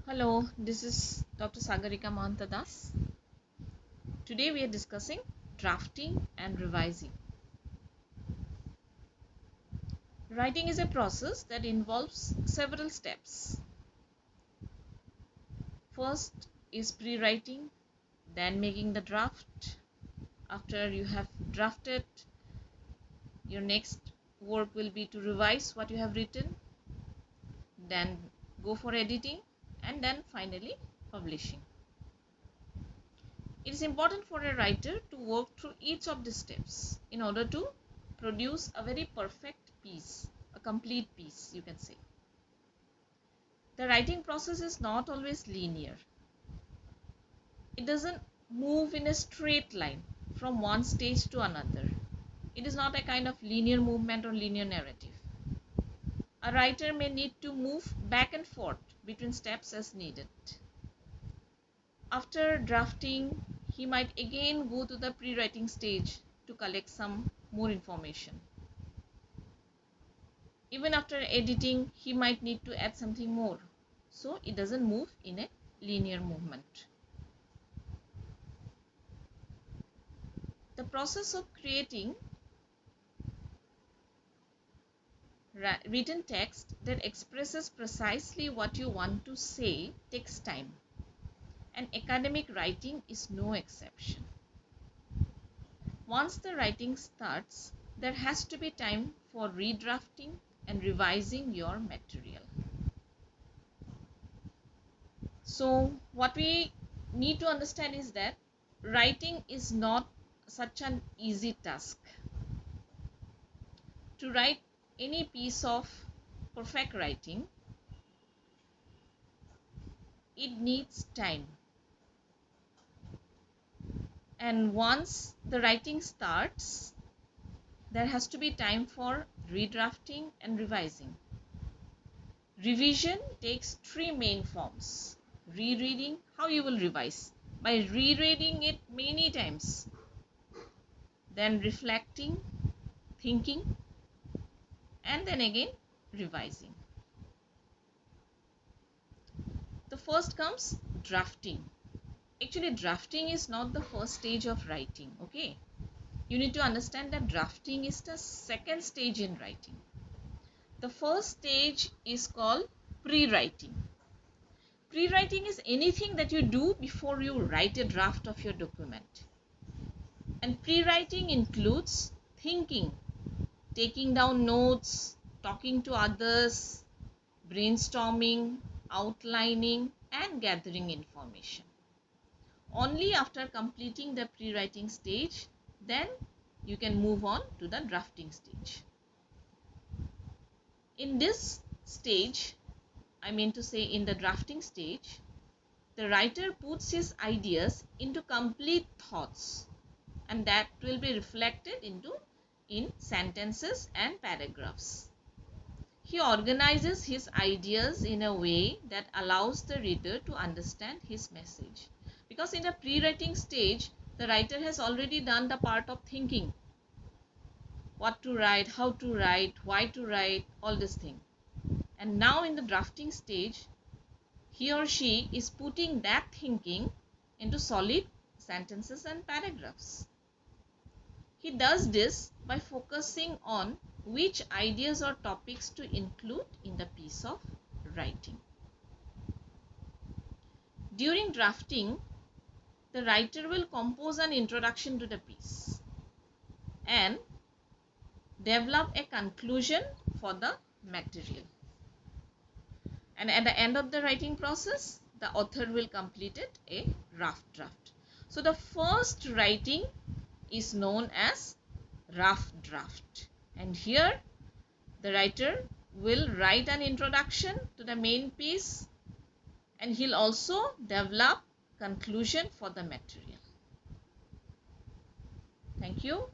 Hello, this is Dr. Sagarika Mahanta. Today we are discussing drafting and revising. Writing is a process that involves several steps. First is pre-writing, then making the draft. After you have drafted, your next work will be to revise what you have written, then go for editing, and then finally publishing. It is important for a writer to work through each of the steps in order to produce a very perfect piece, a complete piece, you can say. The writing process is not always linear. It doesn't move in a straight line from one stage to another. It is not a kind of linear movement or linear narrative. A writer may need to move back and forth between steps as needed. After drafting, he might again go to the pre-writing stage to collect some more information. Even after editing, he might need to add something more. So it doesn't move in a linear movement. The process of creating written text that expresses precisely what you want to say takes time. And academic writing is no exception. Once the writing starts, there has to be time for redrafting and revising your material. So what we need to understand is that writing is not such an easy task. To write any piece of perfect writing, it needs time. And once the writing starts, there has to be time for redrafting and revising. Revision takes three main forms. Rereading, how you will revise? By rereading it many times. Then reflecting, thinking, and then again revising. The first comes drafting. Actually, drafting is not the first stage of writing, okay? You need to understand that drafting is the second stage in writing. The first stage is called pre-writing. Pre-writing is anything that you do before you write a draft of your document. And pre-writing includes thinking, taking down notes, talking to others, brainstorming, outlining, and gathering information. Only after completing the pre-writing stage, then you can move on to the drafting stage. In this stage, I mean to say in the drafting stage, the writer puts his ideas into complete thoughts, and that will be reflected in sentences and paragraphs. He organizes his ideas in a way that allows the reader to understand his message. Because in the pre-writing stage, the writer has already done the part of thinking. What to write, how to write, why to write, all this thing. And now in the drafting stage, he or she is putting that thinking into solid sentences and paragraphs. He does this by focusing on which ideas or topics to include in the piece of writing. During drafting, the writer will compose an introduction to the piece and develop a conclusion for the material. And at the end of the writing process, the author will complete a rough draft. So the first writing is known as rough draft. And here the writer will write an introduction to the main piece, and he'll also develop conclusion for the material. Thank you.